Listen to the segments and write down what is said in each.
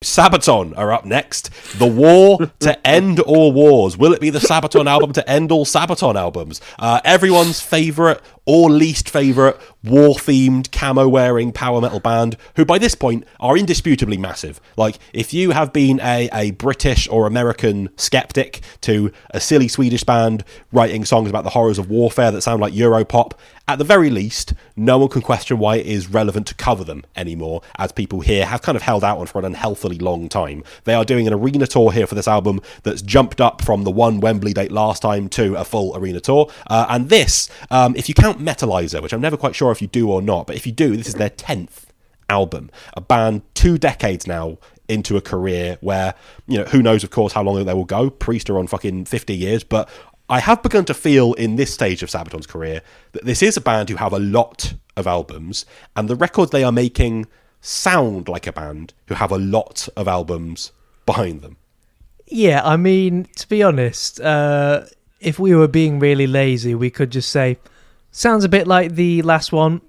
Sabaton are up next. The war to end all wars. Will it be the Sabaton album to end all Sabaton albums? Everyone's favourite or least favourite war-themed, camo-wearing power metal band, who by this point are indisputably massive. Like, if you have been a British or American skeptic to a silly Swedish band writing songs about the horrors of warfare that sound like Europop, at the very least, no one can question why it is relevant to cover them anymore, as people here have kind of held out on for an unhealthily long time. They are doing an arena tour here for this album that's jumped up from the one Wembley date last time to a full arena tour. And this, if you count Metalizer, which I'm never quite sure if you do or not, but if you do, this is their 10th album. A band 2 decades now into a career where, you know, who knows, of course, how long they will go. Priest are on fucking 50 years, but I have begun to feel in this stage of Sabaton's career that this is a band who have a lot of albums, and the records they are making sound like a band who have a lot of albums behind them. Yeah, I mean, to be honest, if we were being really lazy, we could just say, sounds a bit like the last one.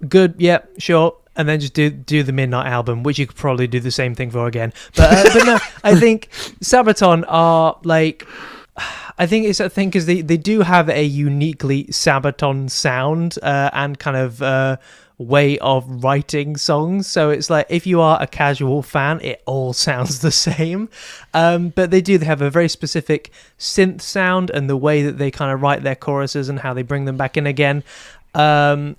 Good, yeah, sure. And then just do the Midnight album, which you could probably do the same thing for again. But no, I think Sabaton are like... I think it's a thing because they do have a uniquely Sabaton sound and kind of way of writing songs. So it's like if you are a casual fan, it all sounds the same. But they have a very specific synth sound and the way that they kind of write their choruses and how they bring them back in again. But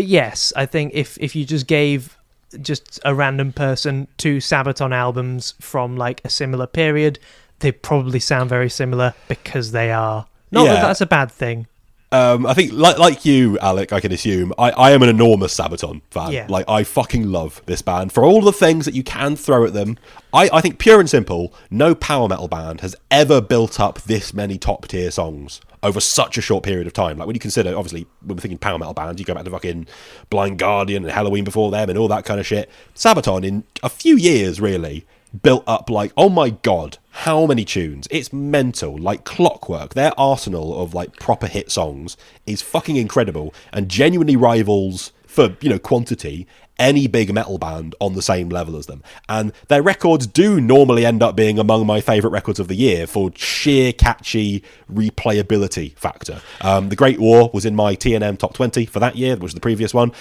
yes, I think if you just gave just a random person 2 Sabaton albums from like a similar period, they probably sound very similar because they are. Not that that's a bad thing. I think, like you, Alec, I can assume, I am an enormous Sabaton fan. Yeah. Like, I fucking love this band. For all the things that you can throw at them, I think, pure and simple, no power metal band has ever built up this many top-tier songs over such a short period of time. Like, when you consider, obviously, when we're thinking power metal bands, you go back to fucking Blind Guardian and Halloween Before Them and all that kind of shit. Sabaton, in a few years, really, built up like, oh my god, how many tunes? It's mental, like clockwork. Their arsenal of like proper hit songs is fucking incredible and genuinely rivals, for, you know, quantity, any big metal band on the same level as them. And their records do normally end up being among my favourite records of the year for sheer catchy replayability factor. The Great War was in my TNM top 20 for that year, which was the previous one.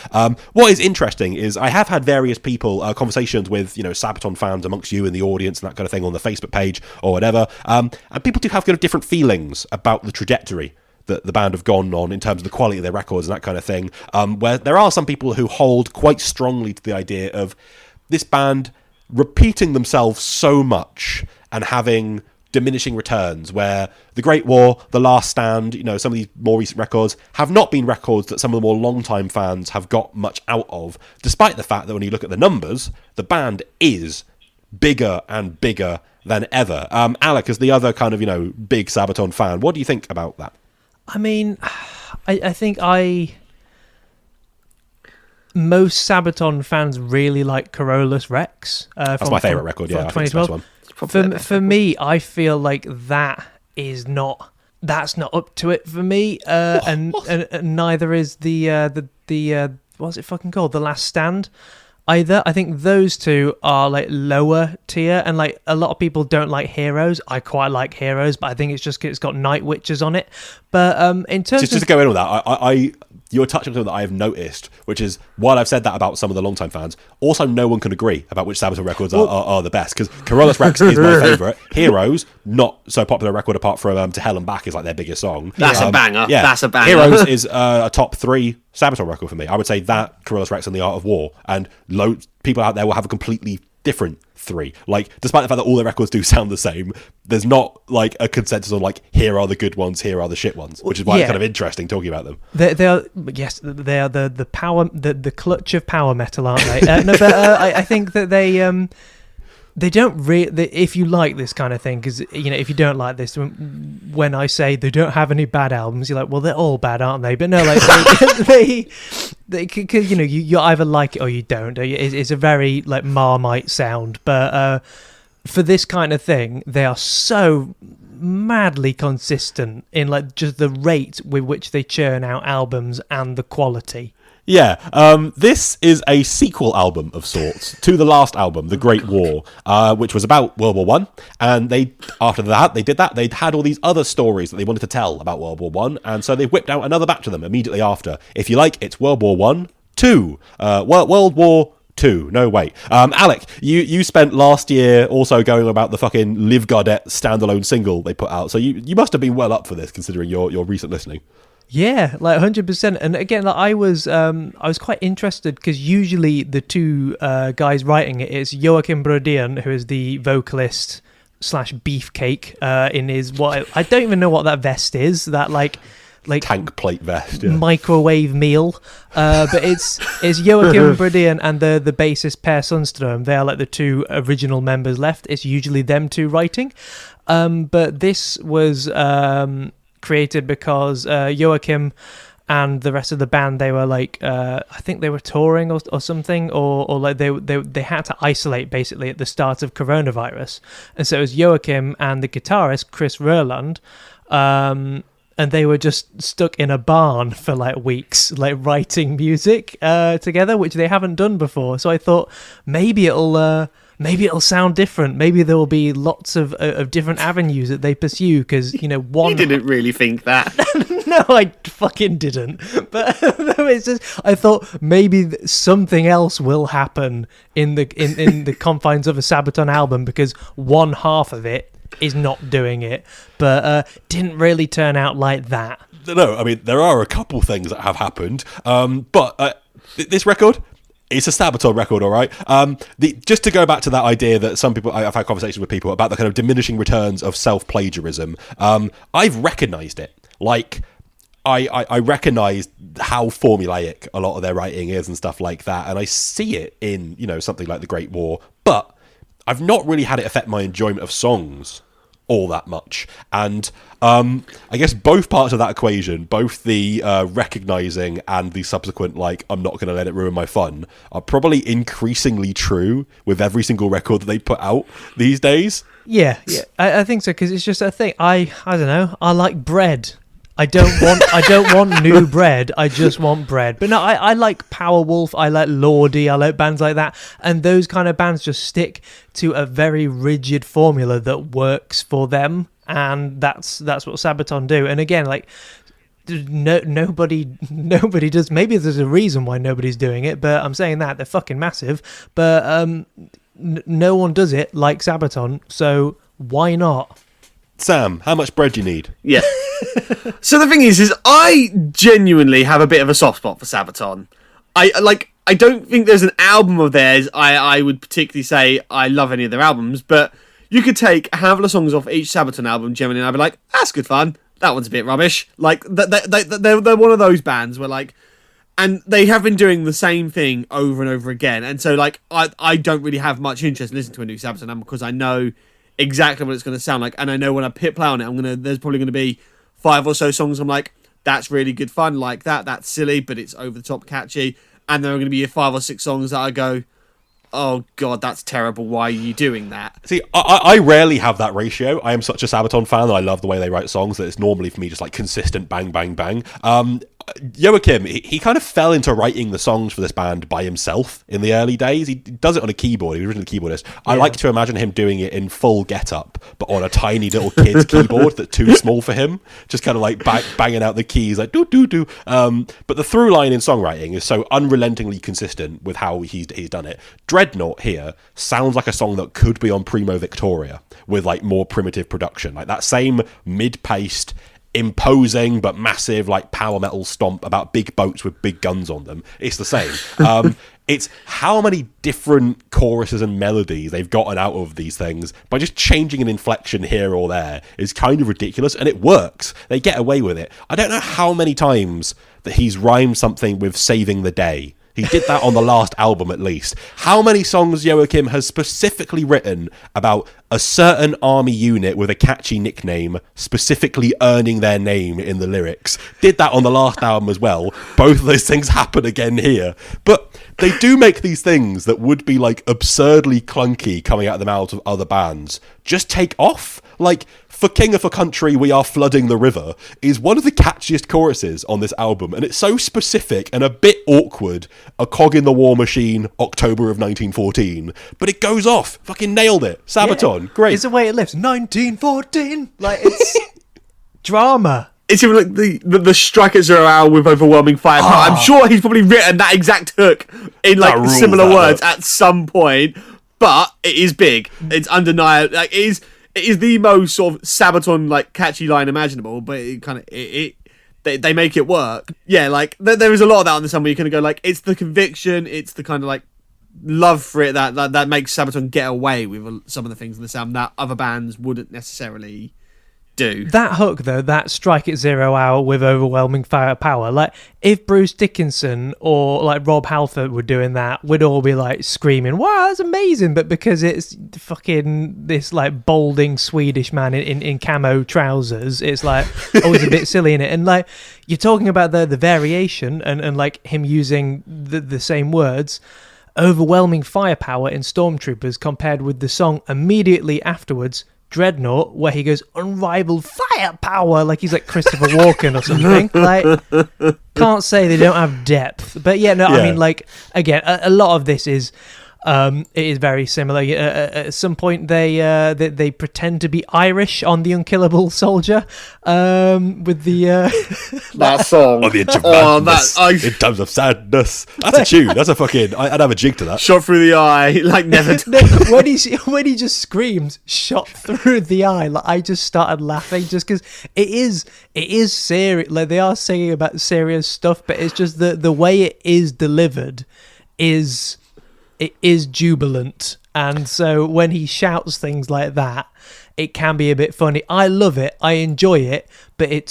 What is interesting is I have had various people, conversations with, you know, Sabaton fans amongst you in the audience and that kind of thing on the Facebook page or whatever, and people do have kind of different feelings about the trajectory that the band have gone on in terms of the quality of their records and that kind of thing, where there are some people who hold quite strongly to the idea of this band repeating themselves so much and having diminishing returns, where The Great War, The Last Stand, you know, some of these more recent records have not been records that some of the more long-time fans have got much out of, despite the fact that when you look at the numbers, the band is bigger and bigger than ever. Alec, as the other kind of, you know, big Sabaton fan, what do you think about that? I mean, I think most Sabaton fans really like Carolus Rex. That's my favourite record, yeah. I think it's the best one. For me, I feel like that's not up to it for me, and neither is the what's it fucking called? The Last Stand. Either. I think those two are like lower tier, and like a lot of people don't like Heroes. I quite like Heroes, but I think it's just it's got Night Witches on it. But in terms just to go in with that, you're touching on something that I have noticed, which is, while I've said that about some of the longtime fans, also no one can agree about which Sabaton records are the best, because Carolus Rex is my favourite. Heroes, not so popular record apart from To Hell and Back is like their biggest song. That's a banger. Yeah. That's a banger. Heroes is a top 3 Sabaton record for me. I would say that, Carolus Rex and The Art of War, and people out there will have a completely different 3. Like, despite the fact that all their records do sound the same, there's not like a consensus on like, here are the good ones, here are the shit ones, which is why it's kind of interesting talking about them. They are the power, the clutch of power metal, aren't they? I think that they don't really. If you like this kind of thing, because, you know, if you don't like this, when I say they don't have any bad albums, you're like, well, they're all bad, aren't they? But no, like they cause, you know, you either like it or you don't. It's a very like Marmite sound, but for this kind of thing, they are so madly consistent in like just the rate with which they churn out albums and the quality. Yeah, this is a sequel album of sorts to the last album, The Great War, which was about World War One. And after that, they'd had all these other stories that they wanted to tell about World War One, and so they whipped out another batch of them immediately after. If you like, it's World War One, Two, World War Two. No, wait. Alec, you spent last year also going about the fucking Liv Gardette standalone single they put out, so you must have been well up for this considering your recent listening. Yeah, like 100%. And again, like I was quite interested because usually the two guys writing it is Joachim Brodien, who is the vocalist / beefcake in his I don't even know what that vest is. That like tank plate vest, yeah. Microwave meal. But it's Joachim Brodien and the bassist Per Sundström. They are like the two original members left. It's usually them two writing. But this was created because Joachim and the rest of the band, they were like I think they were touring or something, or like they had to isolate basically at the start of coronavirus, and so it was Joachim and the guitarist Chris Rurland, and they were just stuck in a barn for like weeks, like writing music together, which they haven't done before. So I thought maybe it'll sound different. Maybe there will be lots of different avenues that they pursue because, one... You didn't really think that. No, I fucking didn't. But it's just, I thought maybe something else will happen in the confines of a Sabaton album because one half of it is not doing it. But didn't really turn out like that. No, I mean, there are a couple things that have happened. But this record... It's a Sabaton record, all right? Just to go back to that idea that some people... I've had conversations with people about the kind of diminishing returns of self-plagiarism. I've recognised it. Like, I recognise how formulaic a lot of their writing is and stuff like that, and I see it in, something like The Great War, but I've not really had it affect my enjoyment of songs all that much. And I guess both parts of that equation, both the recognising and the subsequent, I'm not going to let it ruin my fun, are probably increasingly true with every single record that they put out these days. Yeah, I think so, because it's just a thing. I don't know, I like bread. I don't want new bread. I just want bread. But no, I like Powerwolf. I like Lordi. I like bands like that. And those kind of bands just stick to a very rigid formula that works for them. And that's what Sabaton do. And again, nobody does. Maybe there's a reason why nobody's doing it. But I'm saying that they're fucking massive. But no one does it like Sabaton. So why not? Sam, how much bread do you need? Yeah. So the thing is I genuinely have a bit of a soft spot for Sabaton. I don't think there's an album of theirs I would particularly say I love any of their albums, but you could take a handful of songs off each Sabaton album, generally, and I'd be like, that's good fun. That one's a bit rubbish. Like, they're one of those bands where, and they have been doing the same thing over and over again, and so, I don't really have much interest in listening to a new Sabaton album because I know exactly what it's going to sound like, and I know when I hit play on it, there's probably going to be 5 or so songs I'm like, that's really good fun, like that's silly, but it's over the top catchy, and there are going to be 5 or 6 songs that I go, oh god, that's terrible, why are you doing that? See, I rarely have that ratio. I am such a Sabaton fan that I love the way they write songs that it's normally for me just consistent bang bang bang. Joachim, he kind of fell into writing the songs for this band by himself in the early days. He does it on a keyboard. He was originally a keyboardist. Yeah. I like to imagine him doing it in full get-up, but on a tiny little kid's keyboard that's too small for him. Just kind of banging out the keys do-do-do. But the through line in songwriting is so unrelentingly consistent with how he's done it. Dreadnought here sounds like a song that could be on Primo Victoria with more primitive production. That same mid-paced, imposing but massive power metal stomp about big boats with big guns on them. It's the same. It's how many different choruses and melodies they've gotten out of these things by just changing an inflection here or there is kind of ridiculous, and it works. They get away with it. I don't know how many times that he's rhymed something with saving the day. He did that on the last album, at least. How many songs Joachim has specifically written about a certain army unit with a catchy nickname specifically earning their name in the lyrics? Did that on the last album as well. Both of those things happen again here. But they do make these things that would be absurdly clunky coming out of the mouths of other bands just take off. "For King of a Country, we are flooding the river" is one of the catchiest choruses on this album, and it's so specific and a bit awkward. A cog in the war machine, October of 1914, but it goes off. Fucking nailed it. Sabaton, great. It's the way it lives. 1914, like it's drama. It's even like the strike at 0 hour with overwhelming firepower. I'm sure he's probably written that exact hook in like similar words at some point, but it is big. It's undeniable. Like it is the most sort of Sabaton like catchy line imaginable, but it kind of they make it work. Yeah, like there is a lot of that on the song where you kind of go like, it's the conviction, it's the kind of like love for it that makes Sabaton get away with some of the things in the sound that other bands wouldn't necessarily do. That hook though, that strike at 0 hour with overwhelming firepower, like if Bruce Dickinson or like Rob Halford were doing that, we'd all be like screaming, wow, that's amazing. But because it's fucking this like balding Swedish man in camo trousers, it's like always a bit silly in it. And like you're talking about the variation and like him using the same words, overwhelming firepower in Stormtroopers compared with the song immediately afterwards, Dreadnought, where he goes unrivaled firepower, like he's like Christopher Walken or something. Like, can't say they don't have depth, but yeah, no, I mean, like again, a lot of this is it is very similar. At some point, they pretend to be Irish on the Unkillable Soldier, with the that song on the edge of madness, in times of sadness. That's a tune. That's a fucking. I'd have a jig to that. Shot through the eye, like never. when he just screams "shot through the eye," like I just started laughing just because it is serious. Like they are singing about serious stuff, but it's just the way it is delivered is. It is jubilant, and so when he shouts things like that, it can be a bit funny. I love it, I enjoy it, but it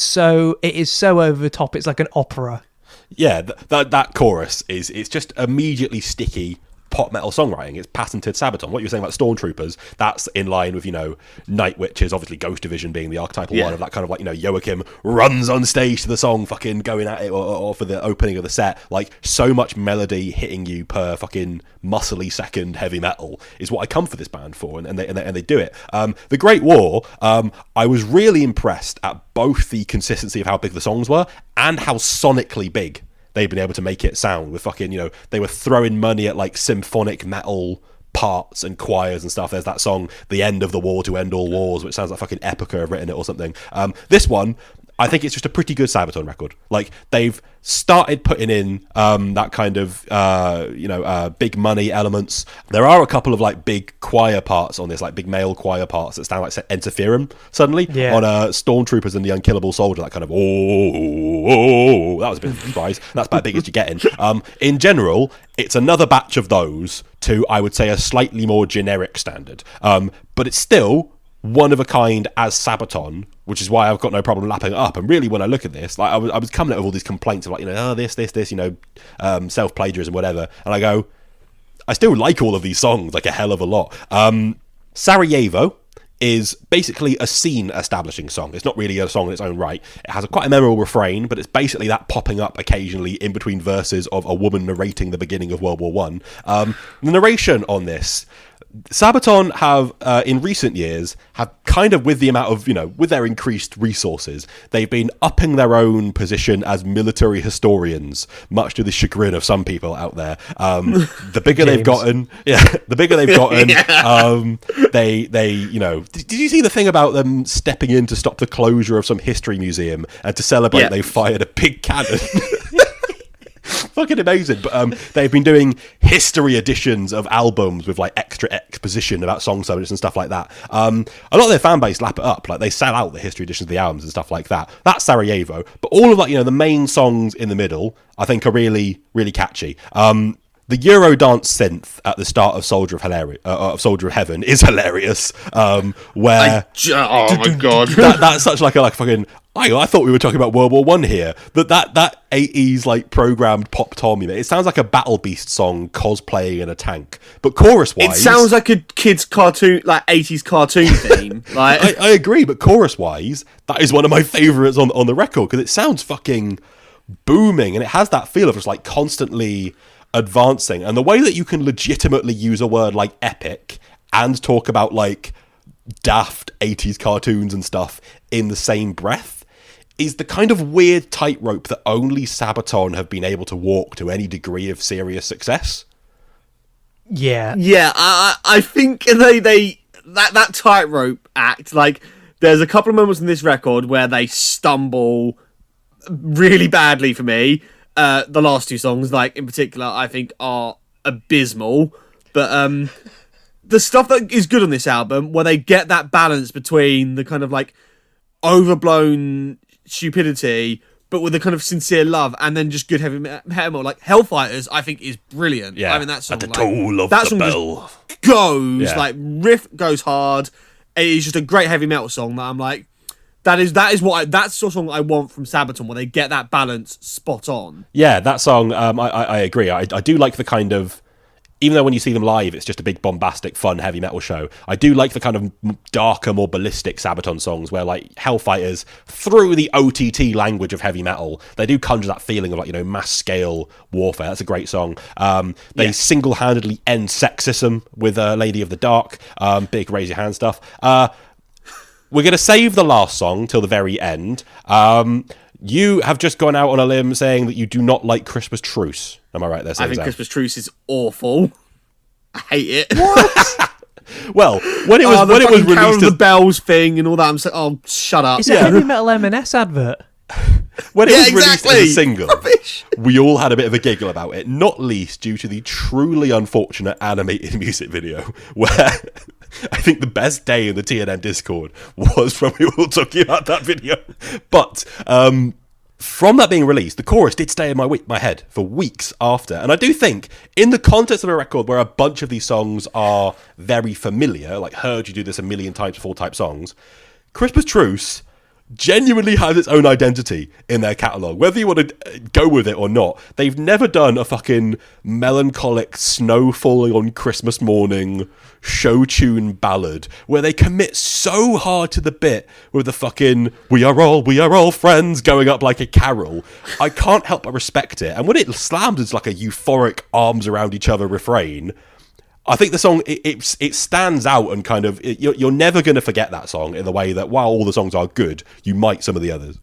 is so over the top. It's like an opera. Yeah, that chorus it's just immediately sticky pop metal songwriting. It's patented Sabaton. What you were saying about Stormtroopers, that's in line with, Night Witches, obviously Ghost Division being the archetypal one of that kind of like, Joachim runs on stage to the song, fucking going at it, or for the opening of the set, like so much melody hitting you per fucking muscly second heavy metal is what I come for this band for, and they do it. The Great War, I was really impressed at both the consistency of how big the songs were and how sonically big they've been able to make it sound with fucking, they were throwing money at like symphonic metal parts and choirs and stuff. There's that song, The End of the War to End All Wars, which sounds like fucking Epica have written it or something. This one, I think it's just a pretty good Sabaton record. Like, they've started putting in that kind of, big money elements. There are a couple of, like, big choir parts on this, like, big male choir parts that sound like Interferum, suddenly, on Stormtroopers and the Unkillable Soldier, that kind of, that was a bit of a surprise. That's about as big as you're getting. In general, it's another batch of those to, I would say, a slightly more generic standard. But it's still one of a kind as Sabaton, which is why I've got no problem lapping it up. And really, when I look at this, like I was coming out with all these complaints of like, this, self-plagiarism, whatever. And I go, I still like all of these songs like a hell of a lot. Sarajevo is basically a scene establishing song. It's not really a song in its own right. It has quite a memorable refrain, but it's basically that popping up occasionally in between verses of a woman narrating the beginning of World War One. The narration on this, Sabaton have, in recent years, have kind of, with the amount of, with their increased resources, they've been upping their own position as military historians, much to the chagrin of some people out there. The bigger they've gotten, did you see the thing about them stepping in to stop the closure of some history museum, and to celebrate they fired a big cannon? Fucking amazing. But they've been doing history editions of albums with like extra exposition about song subjects and stuff like that. A lot of their fan base lap it up, like they sell out the history editions of the albums and stuff like that. That's Sarajevo, but all of like, the main songs in the middle I think are really, really catchy. The Eurodance synth at the start of Soldier of Heaven is hilarious. Oh my god, that's such like a fucking. I thought we were talking about World War One here. That 80s like programmed pop tommy. It sounds like a Battle Beast song cosplaying in a tank. But chorus wise, it sounds like a kid's cartoon, like 80s cartoon theme. Like I agree, but chorus wise, that is one of my favourites on the record because it sounds fucking booming and it has that feel of just like constantly advancing, and the way that you can legitimately use a word like epic and talk about like daft 80s cartoons and stuff in the same breath is the kind of weird tightrope that only Sabaton have been able to walk to any degree of serious success. Yeah. Yeah, I think that tightrope act, like, there's a couple of moments in this record where they stumble really badly for me. The last two songs, like, in particular, I think are abysmal. But the stuff that is good on this album, where they get that balance between the kind of, like, overblown stupidity, but with a kind of sincere love, and then just good heavy metal, like Hellfighters, I think is brilliant. Yeah, I mean, that song, at the like, toll of that the song bell just goes, Yeah. like, riff goes hard. It is just a great heavy metal song that I'm like, that's the sort of song I want from Sabaton, where they get that balance spot on. Yeah, that song, I agree. I do like the kind of, even though when you see them live, it's just a big bombastic, fun, heavy metal show, I do like the kind of darker, more ballistic Sabaton songs where, like, Hellfighters, through the OTT language of heavy metal, they do conjure that feeling of, like, you know, mass scale warfare. That's a great song. They single-handedly end sexism with Lady of the Dark, big raise your hand stuff. We're going to save the last song till the very end. You have just gone out on a limb saying that you do not like Christmas Truce. Am I right there, I think Zach? Christmas Truce is awful. I hate it. What? Well, when it was the when it was fucking Carol released of as, the Bells thing and all that, I'm saying, oh, shut up. It's a heavy metal M&S advert. when it Yeah, was released as a exactly. single, Rubbish. we all had a bit of a giggle about it, not least due to the truly unfortunate animated music video where I think the best day in the TNN Discord was when we were all talking about that video. But from that being released, the chorus did stay in my head for weeks after. And I do think, in the context of a record where a bunch of these songs are very familiar, like Heard You Do This a Million Times Before type songs, Christmas Truce genuinely has its own identity in their catalogue. Whether you want to go with it or not, they've never done a fucking melancholic snow falling on Christmas morning show tune ballad where they commit so hard to the bit with the fucking we are all friends going up like a carol. I can't help but respect it. And when it slams as like a euphoric arms around each other refrain, I think the song, it stands out and kind of, you're never going to forget that song in the way that while all the songs are good, you might some of the others.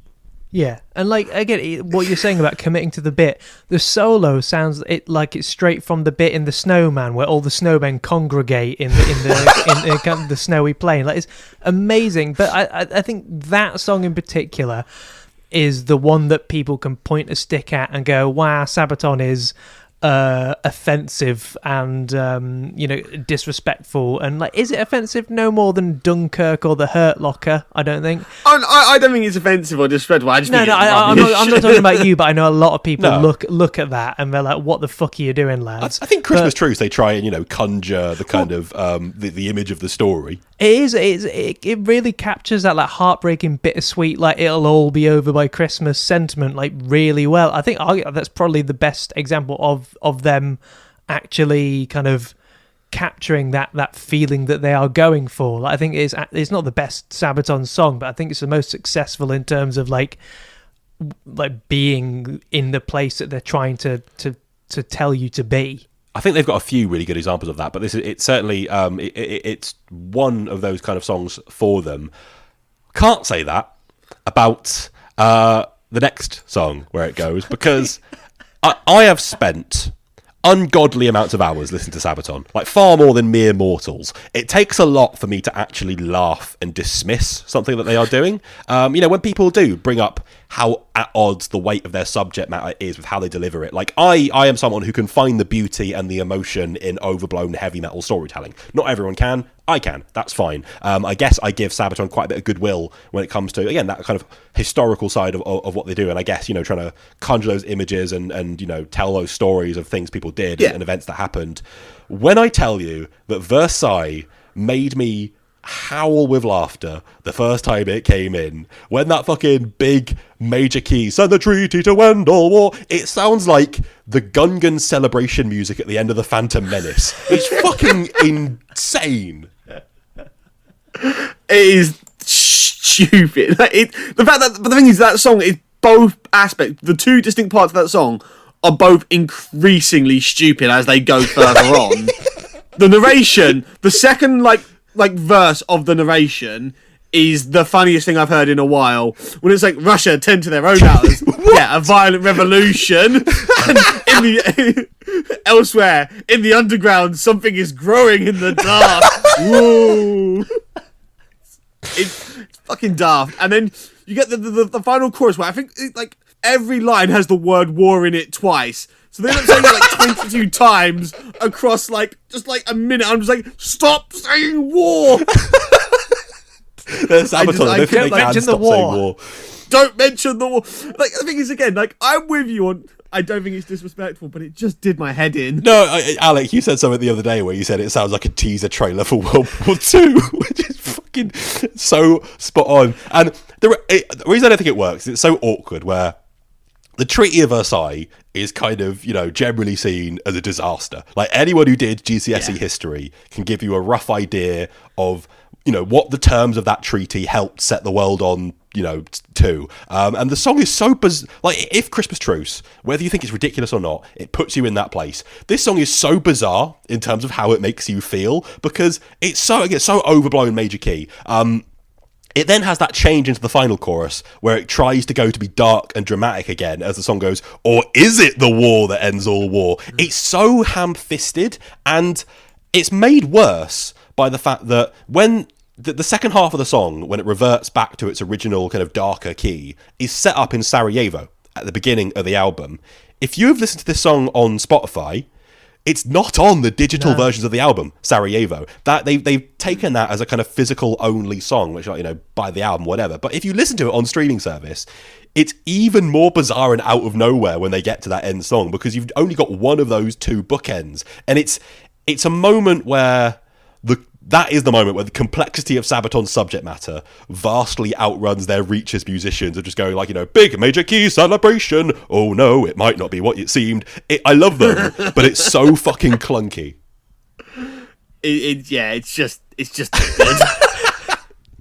Yeah, and like again, what you're saying about committing to the bit, the solo sounds like it's straight from the bit in the Snowman where all the snowmen congregate in the kind of the snowy plain. Like, it's amazing, but I think that song in particular is the one that people can point a stick at and go, "Wow, Sabaton is offensive and disrespectful." And like, is it offensive? No more than Dunkirk or The Hurt Locker, I don't think. I don't think it's offensive or disrespectful. I just think I'm not talking about you, but I know a lot of people No. look at that and they're like, "What the fuck are you doing, lads?" I think Christmas Truce, they try and, conjure the kind of, the image of the story. It really captures that like heartbreaking, bittersweet, like it'll all be over by Christmas sentiment like really well. I think that's probably the best example of them actually kind of capturing that feeling that they are going for. Like, I think it's not the best Sabaton song, but I think it's the most successful in terms of like being in the place that they're trying to tell you to be. I think they've got a few really good examples of that, but it's certainly it's one of those kind of songs for them. Can't say that about the next song where it goes, because I have spent ungodly amounts of hours listening to Sabaton, like far more than mere mortals. It takes a lot for me to actually laugh and dismiss something that they are doing. When people do bring up how at odds the weight of their subject matter is with how they deliver it. Like, I am someone who can find the beauty and the emotion in overblown heavy metal storytelling. Not everyone can. I can. That's fine. I guess I give Sabaton quite a bit of goodwill when it comes to, again, that kind of historical side of what they do. And I guess, trying to conjure those images and tell those stories of things people did and events that happened. When I tell you that Versailles made me howl with laughter the first time it came in, when that fucking big major key send the treaty to end all war, it sounds like the Gungan celebration music at the end of the Phantom Menace. It's fucking insane. It is stupid. But the thing is, that song is both aspects. The two distinct parts of that song are both increasingly stupid as they go further on. The narration, the second like verse of the narration is the funniest thing I've heard in a while. When it's like, Russia tend to their own hours. Yeah, a violent revolution. And elsewhere, in the underground, something is growing in the dark. Woo! It's fucking daft. And then you get the final chorus where I think like every line has the word war in it twice. So they end up saying it like 22 times across like just like a minute. I'm just like, stop saying war. There's Sabaton. I think they can stop saying war. Don't mention the war. Like, the thing is, again, like, I'm with you on. I don't think it's disrespectful, but it just did my head in. No, Alec, you said something the other day where you said it sounds like a teaser trailer for World War II, which is fucking so spot on. And the reason I don't think it works is it's so awkward where the Treaty of Versailles is kind of, you know, generally seen as a disaster. Like, anyone who did GCSE history can give you a rough idea of, you know, what the terms of that treaty helped set the world on, you know, to. And the song is so like, if Christmas Truce, whether you think it's ridiculous or not, it puts you in that place. This song is so bizarre in terms of how it makes you feel, because it's so overblown major key. It then has that change into the final chorus where it tries to go to be dark and dramatic again as the song goes, or is it the war that ends all war? It's so ham-fisted, and it's made worse by the fact that when the second half of the song, when it reverts back to its original kind of darker key, is set up in Sarajevo at the beginning of the album. If you have listened to this song on Spotify, it's not on the digital versions of the album, Sarajevo. That they've taken that as a kind of physical only song, which, you know, buy the album, whatever. But if you listen to it on streaming service, it's even more bizarre and out of nowhere when they get to that end song, because you've only got one of those two bookends, and it's a moment where that is the moment where the complexity of Sabaton's subject matter vastly outruns their reach as musicians of just going like, you know, big major key celebration. Oh no, it might not be what it seemed. I love them, but it's so fucking clunky. It's just good.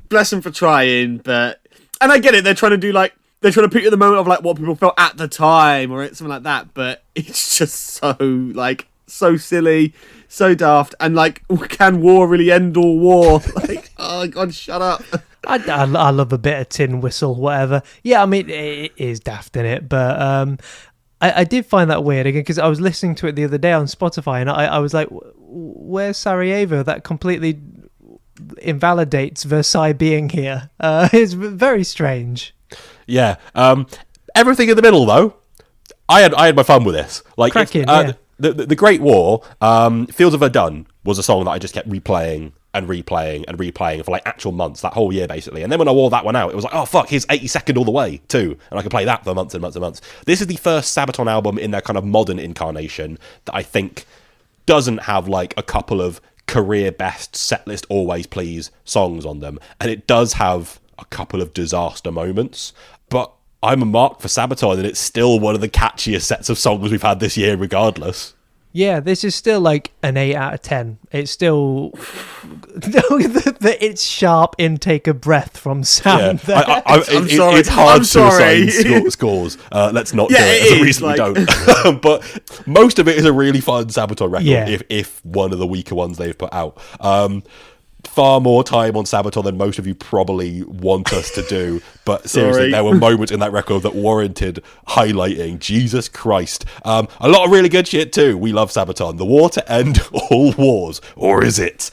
Bless them for trying, and I get it. They're trying to put you in the moment of like what people felt at the time or something like that. But it's just so silly. So daft, and like, can war really end all war? Like, oh god, shut up. I love a bit of tin whistle, whatever. Yeah, I mean, it is daft in it, but I did find that weird again, because I was listening to it the other day on Spotify, and I was like, where's Sarajevo? That completely invalidates Versailles being here. It's very strange. Yeah. Everything in the middle, though, I had my fun with this. Like, cracking, yeah. The Great War, Fields of Verdun was a song that I just kept replaying and replaying and replaying for like actual months, that whole year basically. And then when I wore that one out, it was like, oh fuck, here's 82nd All the Way too, and I could play that for months and months and months. This is the first Sabaton album in their kind of modern incarnation that I think doesn't have like a couple of career best setlist always please songs on them, and it does have a couple of disaster moments, but I'm a mark for Sabaton, and it's still one of the catchiest sets of songs we've had this year regardless. Yeah, this is still like an 8 out of 10. It's still it's sharp intake of breath from sound. Yeah. I'm sorry. It's hard to assign scores. Let's not do it. There's a reason we don't. But most of it is a really fun Sabaton record, if one of the weaker ones they've put out. Far more time on Sabaton than most of you probably want us to do, but seriously, there were moments in that record that warranted highlighting. Jesus Christ. A lot of really good shit too. We love Sabaton. The war to end all wars, or is it?